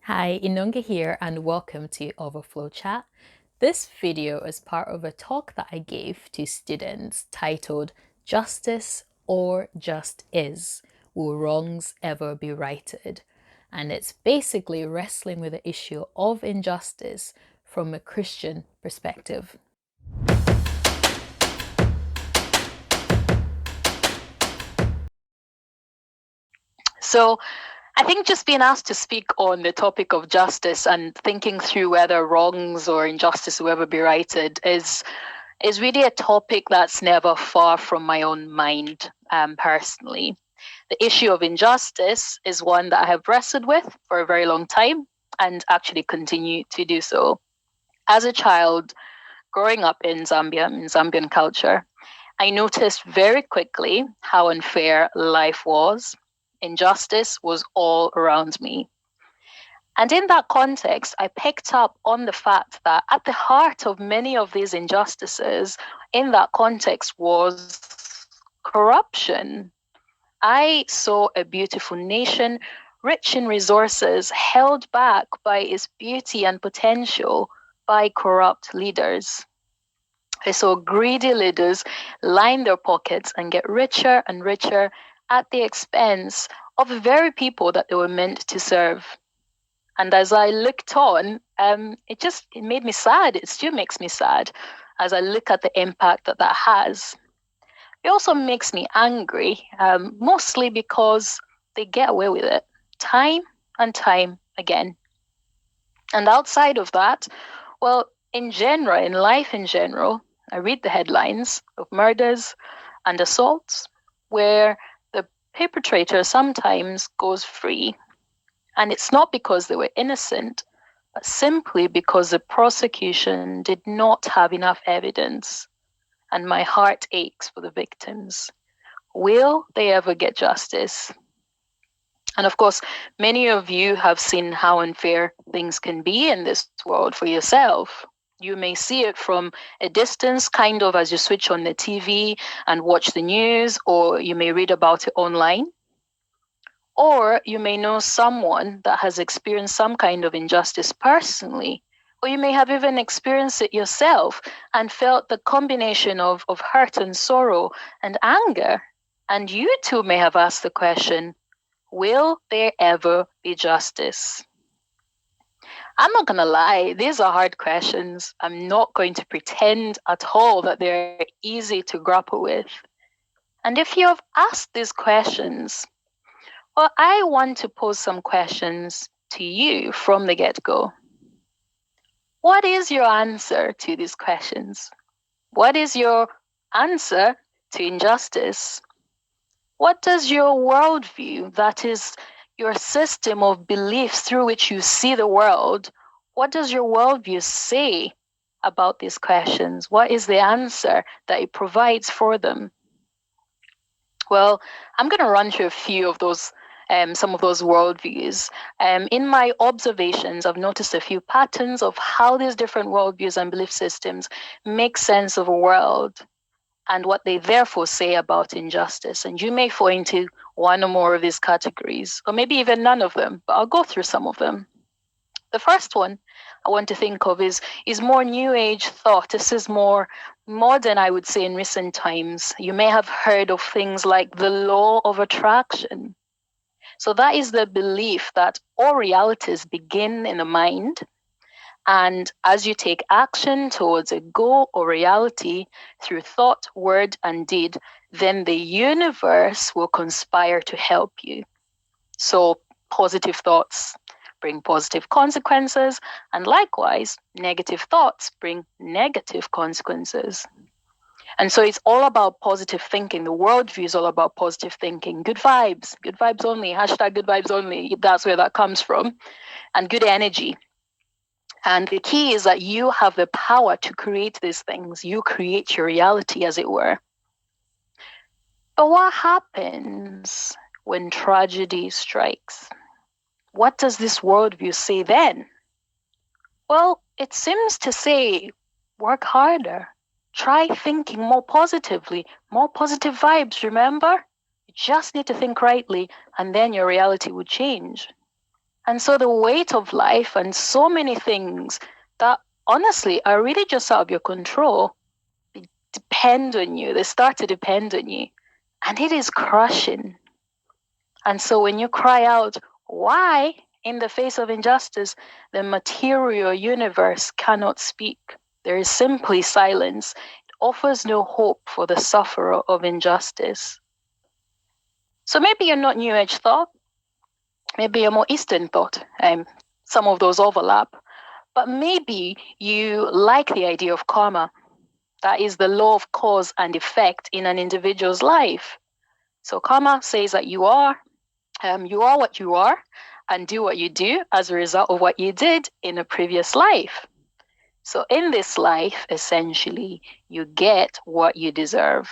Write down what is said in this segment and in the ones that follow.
Hi, Inonga here and welcome to Overflow Chat. This video is part of a talk that I gave to students titled Justice or Just Is, Will Wrongs Ever Be Righted? And it's basically wrestling with the issue of injustice from a Christian perspective. So I think just being asked to speak on the topic of justice and thinking through whether wrongs or injustice will ever be righted is really a topic that's never far from my own mind personally. The issue of injustice is one that I have wrestled with for a very long time and actually continue to do so. As a child, growing up in Zambia, in Zambian culture, I noticed very quickly how unfair life was. Injustice was all around me. And in that context, I picked up on the fact that at the heart of many of these injustices in that context was corruption. I saw a beautiful nation, rich in resources, held back by its beauty and potential by corrupt leaders. I saw greedy leaders line their pockets and get richer and richer at the expense of the very people that they were meant to serve. And as I looked on, it made me sad. It still makes me sad as I look at the impact that that has. It also makes me angry, mostly because they get away with it time and time again. And outside of that, well, in general, in life in general, I read the headlines of murders and assaults where the perpetrator sometimes goes free. And it's not because they were innocent, but simply because the prosecution did not have enough evidence. And my heart aches for the victims. Will they ever get justice? And of course, many of you have seen how unfair things can be in this world for yourself. You may see it from a distance, kind of as you switch on the TV and watch the news, or you may read about it online. Or you may know someone that has experienced some kind of injustice personally, or you may have even experienced it yourself and felt the combination of hurt and sorrow and anger. And you too may have asked the question, will there ever be justice? I'm not going to lie, these are hard questions. I'm not going to pretend at all that they're easy to grapple with. And if you have asked these questions, well, I want to pose some questions to you from the get-go. What is your answer to these questions? What is your answer to injustice? What does your worldview, that is your system of beliefs through which you see the world, what does your worldview say about these questions? What is the answer that it provides for them? Well, I'm going to run through a few of those some of those worldviews. In my observations, I've noticed a few patterns of how these different worldviews and belief systems make sense of a world and what they therefore say about injustice. And you may fall into one or more of these categories, or maybe even none of them, but I'll go through some of them. The first one I want to think of is more New Age thought. This is more modern, I would say, in recent times. You may have heard of things like the law of attraction. So that is the belief that all realities begin in the mind. And as you take action towards a goal or reality through thought, word, and deed, then the universe will conspire to help you. So positive thoughts bring positive consequences, and likewise, negative thoughts bring negative consequences. And so it's all about positive thinking. The worldview is all about positive thinking. Good vibes only, hashtag good vibes only. That's where that comes from. And good energy. And the key is that you have the power to create these things. You create your reality, as it were. But what happens when tragedy strikes? What does this worldview say then? Well, it seems to say, work harder. Try thinking more positively, more positive vibes, remember? You just need to think rightly, and then your reality would change. And so the weight of life and so many things that honestly are really just out of your control, they depend on you. They start to depend on you. And it is crushing. And so when you cry out, why, in the face of injustice, the material universe cannot speak. There is simply silence. It offers no hope for the sufferer of injustice. So maybe you're not New Age thought, maybe you're more Eastern thought. Some of those overlap. But maybe you like the idea of karma. That is the law of cause and effect in an individual's life. So karma says that you are what you are and do what you do as a result of what you did in a previous life. So in this life, essentially, you get what you deserve.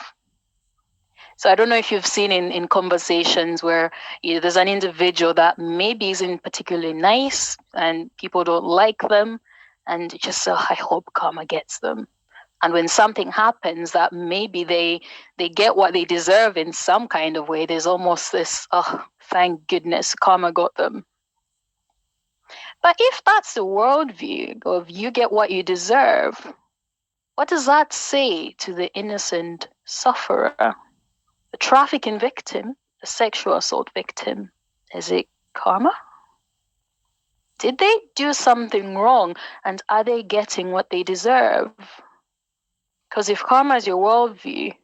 So I don't know if you've seen in conversations where there's an individual that maybe isn't particularly nice and people don't like them, and just so I hope karma gets them. And when something happens that maybe they get what they deserve in some kind of way, there's almost this, oh, thank goodness karma got them. But if that's the worldview of you get what you deserve, what does that say to the innocent sufferer, the trafficking victim, the sexual assault victim? Is it karma? Did they do something wrong and are they getting what they deserve? Because if karma is your worldview,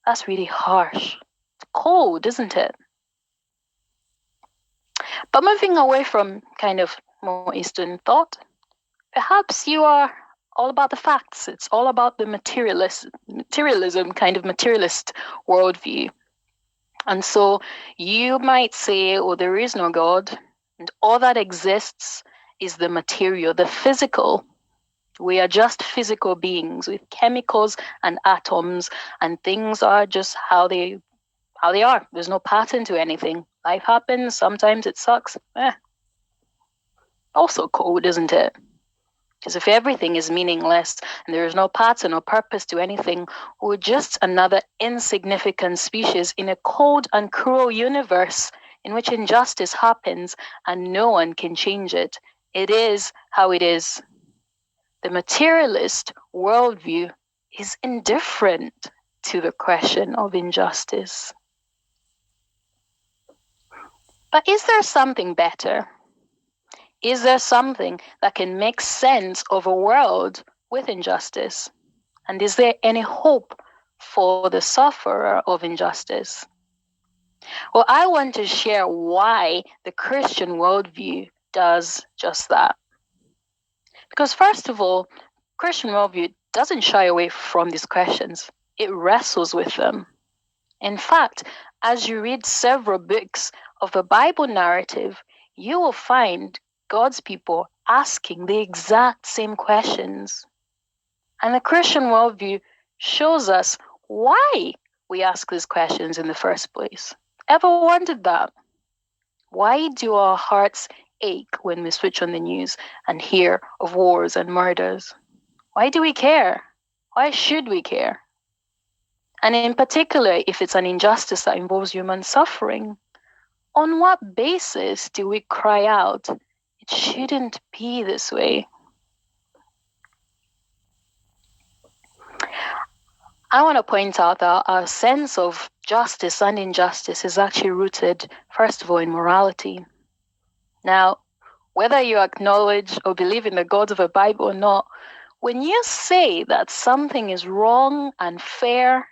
that's really harsh. It's cold, isn't it? But moving away from kind of more Eastern thought, perhaps you are all about the facts. It's all about the materialism, kind of materialist worldview. And so you might say, oh, there is no God, and all that exists is the material, the physical. We are just physical beings with chemicals and atoms, and things are just how they are. There's no pattern to anything. Life happens, sometimes it sucks. Also cold, isn't it? Because if everything is meaningless and there is no pattern or purpose to anything, we're just another insignificant species in a cold and cruel universe in which injustice happens and no one can change it. It is how it is. The materialist worldview is indifferent to the question of injustice. But is there something better? Is there something that can make sense of a world with injustice? And is there any hope for the sufferer of injustice? Well, I want to share why the Christian worldview does just that. Because first of all, Christian worldview doesn't shy away from these questions. It wrestles with them. In fact, as you read several books of the Bible narrative, you will find God's people asking the exact same questions. And the Christian worldview shows us why we ask these questions in the first place. Ever wondered that? Why do our hearts ache when we switch on the news and hear of wars and murders? Why do we care? Why should we care? And in particular, if it's an injustice that involves human suffering, on what basis do we cry out, it shouldn't be this way? I want to point out that our sense of justice and injustice is actually rooted, first of all, in morality. Now, whether you acknowledge or believe in the God of the Bible or not, when you say that something is wrong and fair,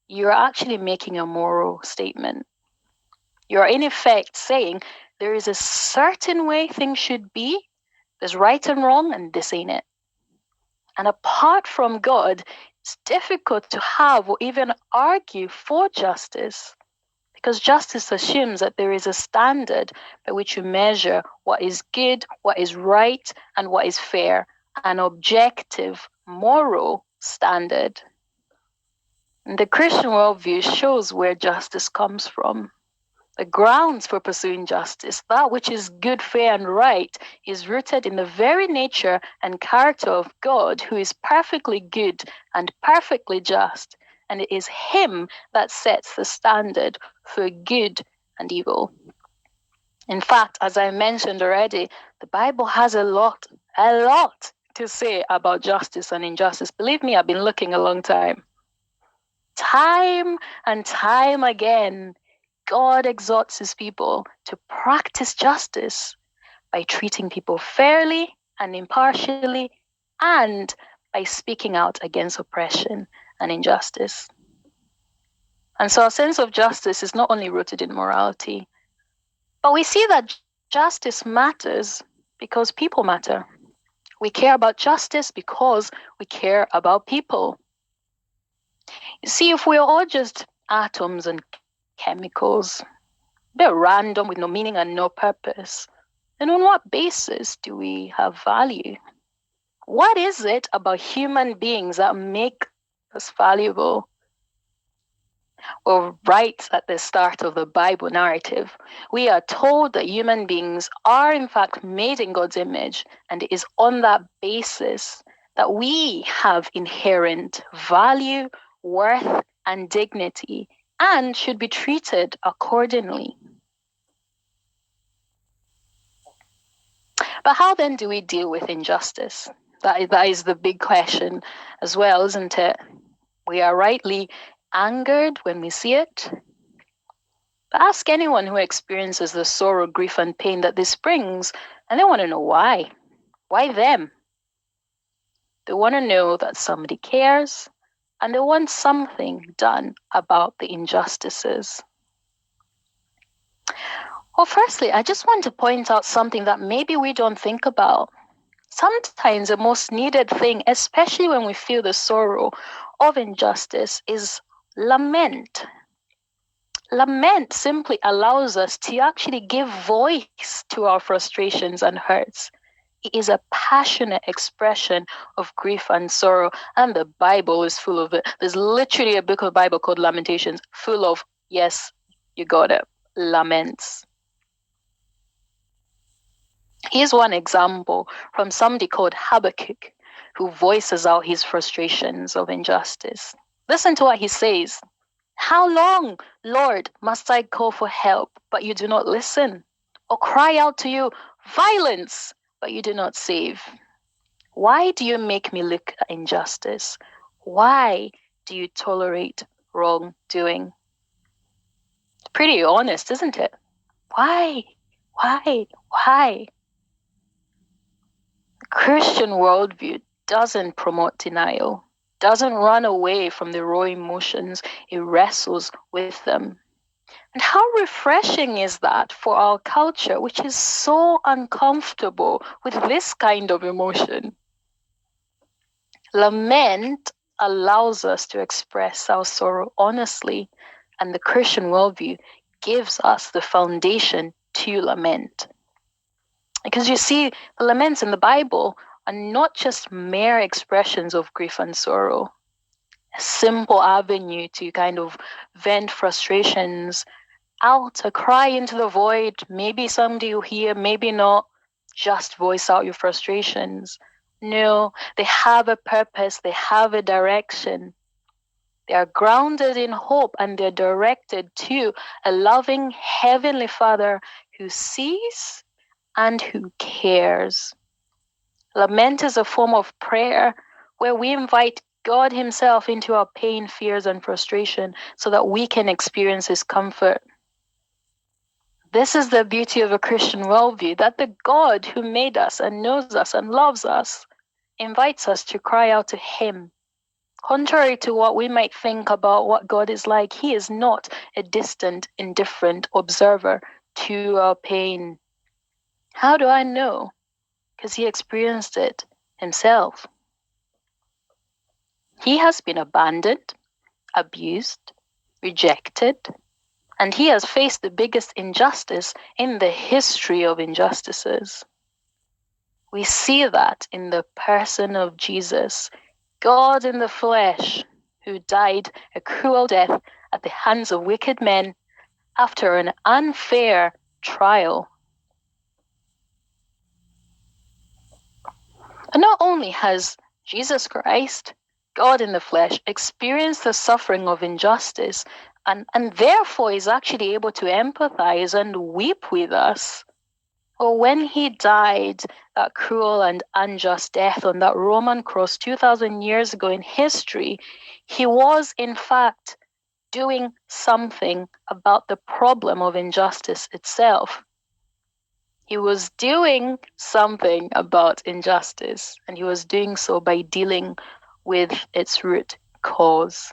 you're actually making a moral statement. You're in effect saying there is a certain way things should be, there's right and wrong, and this ain't it. And apart from God, it's difficult to have or even argue for justice, because justice assumes that there is a standard by which you measure what is good, what is right, and what is fair, an objective moral standard. And the Christian worldview shows where justice comes from. The grounds for pursuing justice, that which is good, fair, and right, is rooted in the very nature and character of God, who is perfectly good and perfectly just, and it is Him that sets the standard for good and evil. In fact, as I mentioned already, the Bible has a lot to say about justice and injustice. Believe me, I've been looking a long time. Time and time again, God exhorts his people to practice justice by treating people fairly and impartially, and by speaking out against oppression and injustice. And so our sense of justice is not only rooted in morality, but we see that justice matters because people matter. We care about justice because we care about people. You see, if we're all just atoms and chemicals, they're random with no meaning and no purpose, then on what basis do we have value? What is it about human beings that make us valuable? Well, right at the start of the Bible narrative, we are told that human beings are in fact made in God's image, and it is on that basis that we have inherent value, worth, and dignity, and should be treated accordingly. But how then do we deal with injustice? That is the big question as well, isn't it? We are rightly angered when we see it. But ask anyone who experiences the sorrow, grief, and pain that this brings, and they want to know why. Why them? They want to know that somebody cares, and they want something done about the injustices. Well, firstly, I just want to point out something that maybe we don't think about. Sometimes the most needed thing, especially when we feel the sorrow of injustice, is lament. Lament simply allows us to actually give voice to our frustrations and hurts. It is a passionate expression of grief and sorrow, and the Bible is full of it. There's literally a book of the Bible called Lamentations, full of, yes, you got it, laments. Here's one example from somebody called Habakkuk, who voices out his frustrations of injustice. Listen to what he says. How long, Lord, must I call for help, but you do not listen? Or cry out to you, violence, but you do not save? Why do you make me look at injustice? Why do you tolerate wrongdoing? It's pretty honest, isn't it? Why? Why? The Christian worldview doesn't promote denial, doesn't run away from the raw emotions, it wrestles with them. And how refreshing is that for our culture, which is so uncomfortable with this kind of emotion? Lament allows us to express our sorrow honestly, and the Christian worldview gives us the foundation to lament. Because you see, the laments in the Bible are not just mere expressions of grief and sorrow, a simple avenue to kind of vent frustrations out, a cry into the void. Maybe somebody will hear, maybe not. Just voice out your frustrations. No, they have a purpose, they have a direction. They are grounded in hope, and they're directed to a loving Heavenly Father who sees and who cares. Lament is a form of prayer where we invite God Himself into our pain, fears, and frustration so that we can experience His comfort. This is the beauty of a Christian worldview, that the God who made us and knows us and loves us invites us to cry out to Him. Contrary to what we might think about what God is like, He is not a distant, indifferent observer to our pain. How do I know? Because He experienced it Himself. He has been abandoned, abused, rejected, and He has faced the biggest injustice in the history of injustices. We see that in the person of Jesus, God in the flesh, who died a cruel death at the hands of wicked men after an unfair trial. And not only has Jesus Christ, God in the flesh, experienced the suffering of injustice and therefore is actually able to empathize and weep with us. Or when he died that cruel and unjust death on that Roman cross 2,000 years ago in history, he was in fact doing something about the problem of injustice itself. He was doing something about injustice, and he was doing so by dealing with its root cause.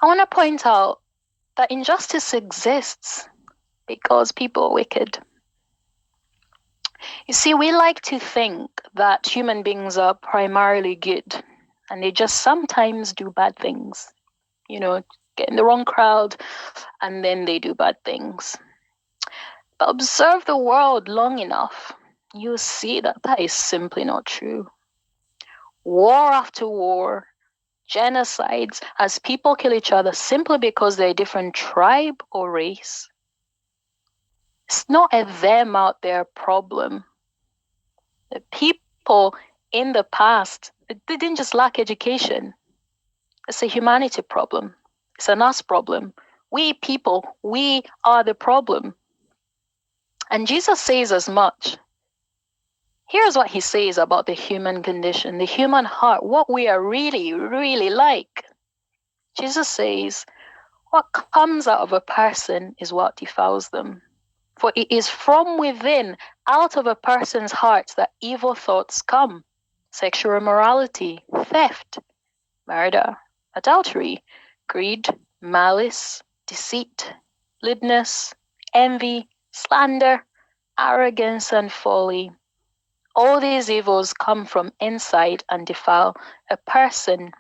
I want to point out that injustice exists because people are wicked. You see, we like to think that human beings are primarily good and they just sometimes do bad things. Get in the wrong crowd and then they do bad things. But observe the world long enough, you'll see that that is simply not true. War after war, genocides, as people kill each other simply because they're a different tribe or race. It's not a them out there problem. The people in the past, they didn't just lack education. It's a humanity problem. It's an us problem. We people, we are the problem. And Jesus says as much. Here's what he says about the human condition, the human heart, what we are really, really like. Jesus says, what comes out of a person is what defiles them. For it is from within, out of a person's heart, that evil thoughts come. Sexual immorality, theft, murder, adultery, greed, malice, deceit, lewdness, envy, slander, arrogance, and folly. All these evils come from inside and defile a person.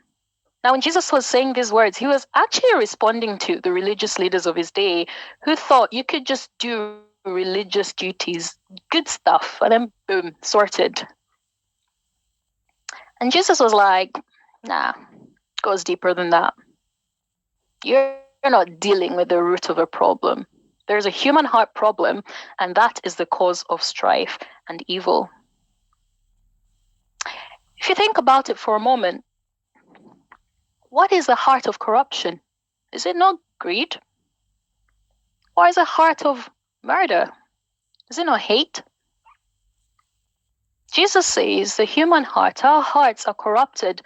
Now, when Jesus was saying these words, he was actually responding to the religious leaders of his day who thought you could just do religious duties, good stuff, and then boom, sorted. And Jesus was like, nah, it goes deeper than that. You're not dealing with the root of a problem. There's a human heart problem, and that is the cause of strife and evil. If you think about it for a moment, what is the heart of corruption? Is it not greed? Or is it heart of murder? Is it not hate? Jesus says the human heart, our hearts are corrupted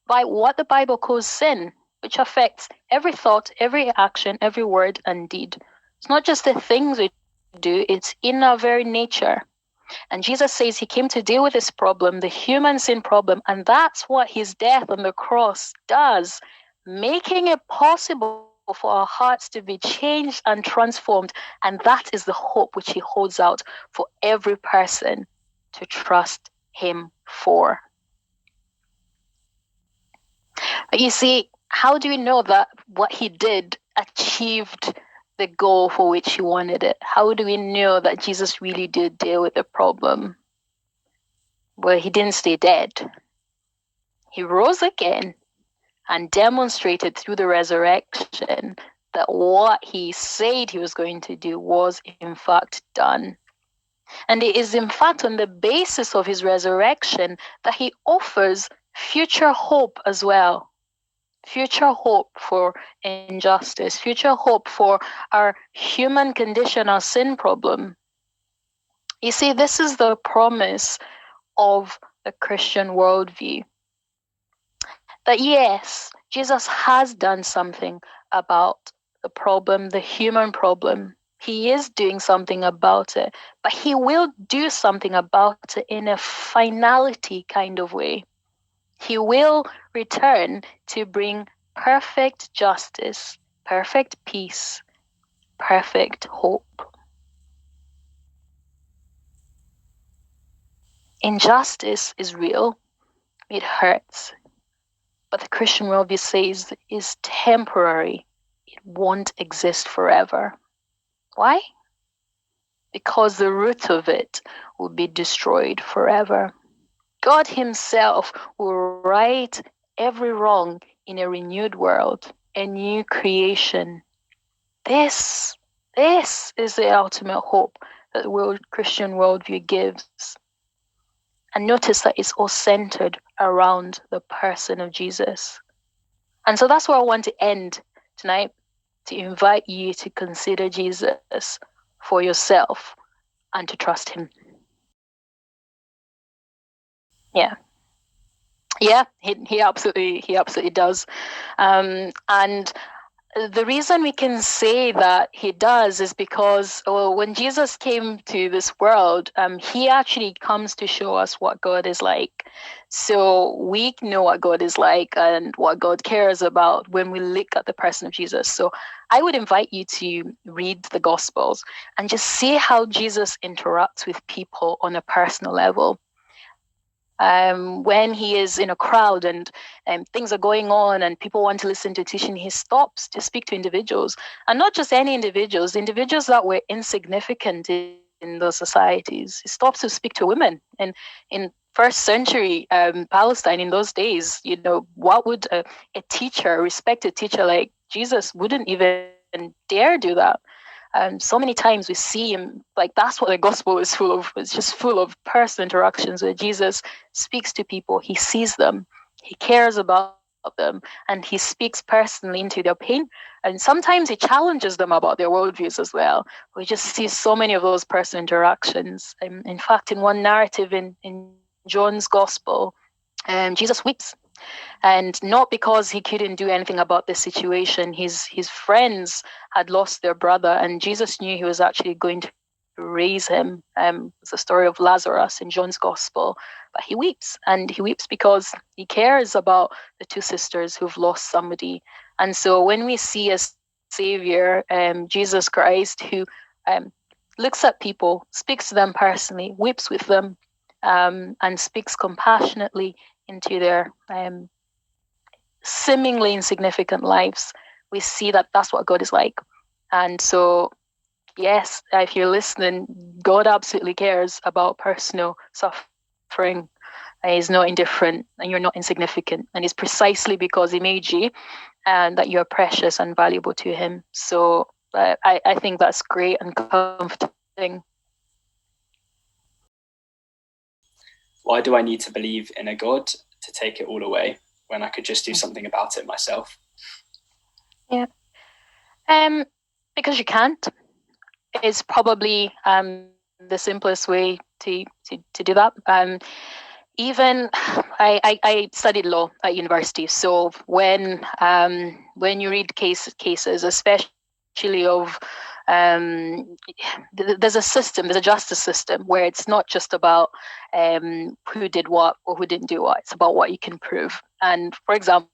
by what the Bible calls sin, which affects every thought, every action, every word and deed. It's not just the things we do, it's in our very nature. And Jesus says he came to deal with this problem, the human sin problem, and that's what his death on the cross does, making it possible for our hearts to be changed and transformed. And that is the hope which he holds out for every person to trust him for. But you see, how do we know that what he did achieved the goal for which he wanted it? How do we know that Jesus really did deal with the problem? Well, he didn't stay dead. He rose again and demonstrated through the resurrection that what he said he was going to do was in fact done. And it is in fact on the basis of his resurrection that he offers future hope as well. Future hope for injustice, future hope for our human condition, our sin problem. You see, this is the promise of the Christian worldview. That yes, Jesus has done something about the problem, the human problem. He is doing something about it, but he will do something about it in a finality kind of way. He will return to bring perfect justice, perfect peace, perfect hope. Injustice is real. It hurts. But the Christian worldview says it is temporary. It won't exist forever. Why? Because the root of it will be destroyed forever. God himself will right every wrong in a renewed world, a new creation. This is the ultimate hope that the Christian worldview gives. And notice that it's all centered around the person of Jesus. And so that's where I want to end tonight, to invite you to consider Jesus for yourself and to trust him. Yeah. Yeah, he absolutely does. And the reason we can say that he does is because when Jesus came to this world, he actually comes to show us what God is like. So we know what God is like and what God cares about when we look at the person of Jesus. So I would invite you to read the Gospels and just see how Jesus interacts with people on a personal level. When he is in a crowd and things are going on and people want to listen to teaching, he stops to speak to individuals, and not just any individuals, individuals that were insignificant in those societies. He stops to speak to women. And in first century Palestine, in those days, what would a teacher, a respected teacher like Jesus, wouldn't even dare do that. So many times we see him, like that's what the gospel is full of. It's just full of personal interactions where Jesus speaks to people, he sees them, he cares about them, and he speaks personally into their pain. And sometimes he challenges them about their worldviews as well. We just see so many of those personal interactions. In fact, in one narrative in John's gospel, Jesus weeps, and not because he couldn't do anything about the situation. His friends had lost their brother, and Jesus knew he was actually going to raise him. It's the story of Lazarus in John's gospel. But he weeps, and he weeps because he cares about the two sisters who've lost somebody. And so when we see a savior, Jesus Christ, who looks at people, speaks to them personally, weeps with them, and speaks compassionately into their seemingly insignificant lives, we see that that's what God is like. And so, yes, if you're listening, God absolutely cares about personal suffering. He's not indifferent, and you're not insignificant. And it's precisely because he made you and that you're precious and valuable to him. So I think that's great and comforting. Why do I need to believe in a God to take it all away when I could just do something about it myself? Yeah. Because you can't. Is probably the simplest way to do that. Even I studied law at university, so when you read cases, especially of there's a system, there's a justice system where it's not just about who did what or who didn't do what. It's about what you can prove. And for example,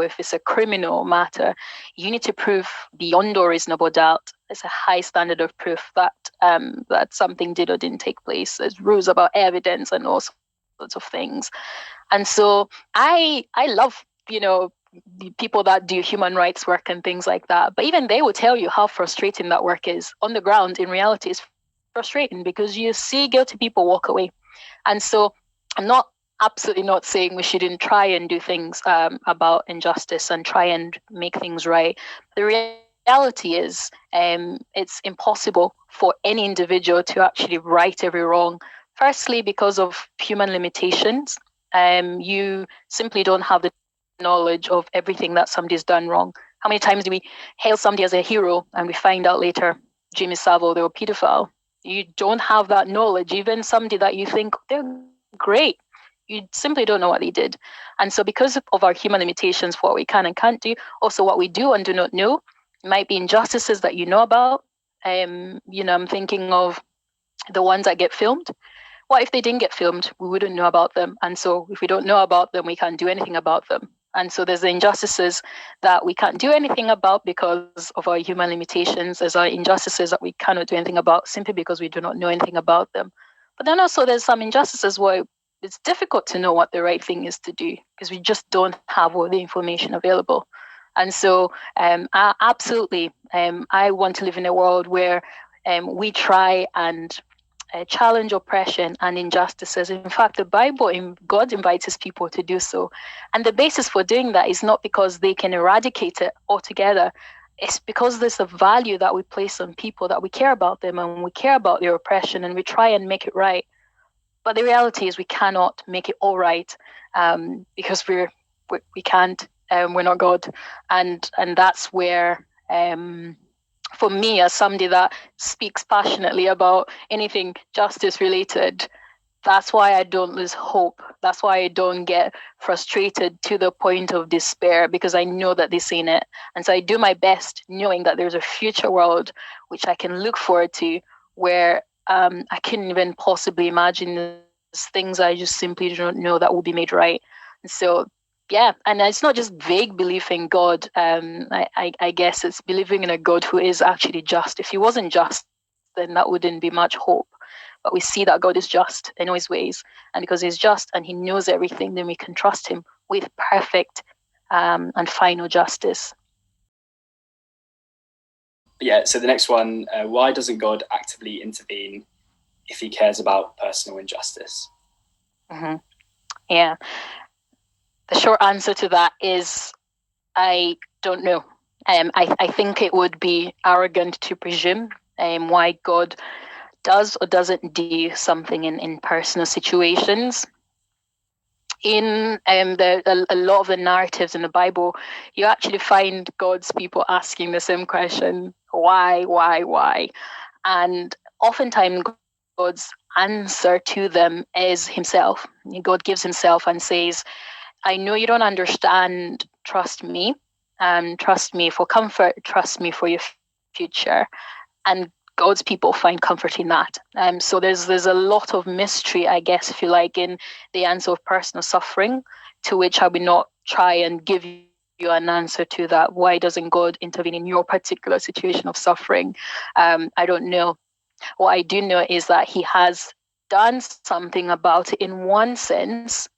if it's a criminal matter, you need to prove beyond a reasonable doubt. There's a high standard of proof that that something did or didn't take place. There's rules about evidence and all sorts of things. And so I love, the people that do human rights work and things like that. But even they will tell you how frustrating that work is. On the ground, in reality, it's frustrating because you see guilty people walk away. And so I'm absolutely not saying we shouldn't try and do things about injustice and try and make things right. The reality is it's impossible for any individual to actually right every wrong. Firstly, because of human limitations, you simply don't have the knowledge of everything that somebody's done wrong. How many times do we hail somebody as a hero and we find out later, Jimmy Savile, they were a pedophile? You don't have that knowledge. Even somebody that you think they're great, you simply don't know what they did. And so because of our human limitations, what we can and can't do, also what we do and do not know, might be injustices that you know about. I'm thinking of the ones that get filmed. What if they didn't get filmed? We wouldn't know about them. And so if we don't know about them, we can't do anything about them. And so there's the injustices that we can't do anything about because of our human limitations. There's our injustices that we cannot do anything about simply because we do not know anything about them. But then also there's some injustices where it's difficult to know what the right thing is to do because we just don't have all the information available. And so absolutely, I want to live in a world where we try and challenge oppression and injustices. In fact, the Bible, God invites his people to do so. And the basis for doing that is not because they can eradicate it altogether. It's because there's a value that we place on people, that we care about them and we care about their oppression and we try and make it right. But the reality is we cannot make it all right because we can't. We're not God, and that's where, for me, as somebody that speaks passionately about anything justice related, that's why I don't lose hope. That's why I don't get frustrated to the point of despair, because I know that this ain't it. And so I do my best knowing that there's a future world which I can look forward to, where I couldn't even possibly imagine. There's things I just simply don't know that will be made right. And so, yeah, and it's not just vague belief in God. I guess it's believing in a God who is actually just. If he wasn't just, then that wouldn't be much hope. But we see that God is just in all his ways. And because he's just and he knows everything, then we can trust him with perfect and final justice. Yeah, so the next one, why doesn't God actively intervene if he cares about personal injustice? Mm-hmm. Yeah. The short answer to that is I don't know. I think it would be arrogant to presume why God does or doesn't do something in personal situations. In a lot of the narratives in the Bible, you actually find God's people asking the same question: why? And oftentimes, God's answer to them is himself. God gives himself and says, I know you don't understand. Trust me. Trust me for comfort. Trust me for your future. And God's people find comfort in that. So there's a lot of mystery, I guess, if you like, in the answer of personal suffering, to which I will not try and give you an answer to that. Why doesn't God intervene in your particular situation of suffering? I don't know. What I do know is that he has done something about it in one sense,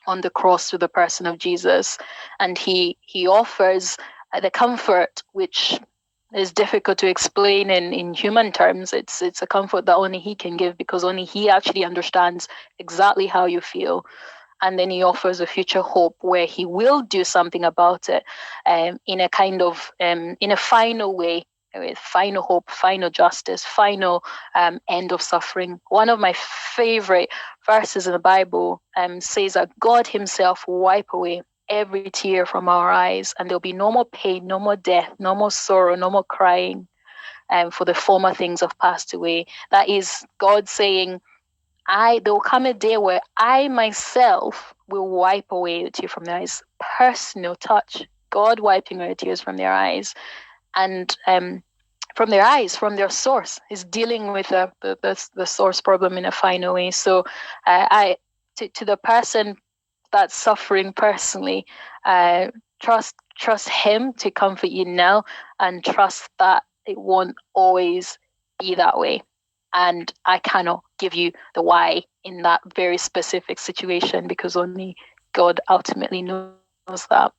on the cross through the person of Jesus, and he offers the comfort which is difficult to explain in human terms. It's a comfort that only he can give, because only he actually understands exactly how you feel. And then he offers a future hope where he will do something about it, in a kind of in a final way, with final hope, final justice, final end of suffering. One of my favorite verses in the Bible says that God himself will wipe away every tear from our eyes, and there'll be no more pain, no more death, no more sorrow, no more crying, for the former things have passed away. That is God saying, there will come a day where I myself will wipe away the tear from their eyes. Personal touch, God wiping away tears from their eyes, and from their eyes, from their source, is dealing with the source problem in a final way. So, to the person that's suffering personally, trust him to comfort you now, and trust that it won't always be that way. And I cannot give you the why in that very specific situation, because only God ultimately knows that.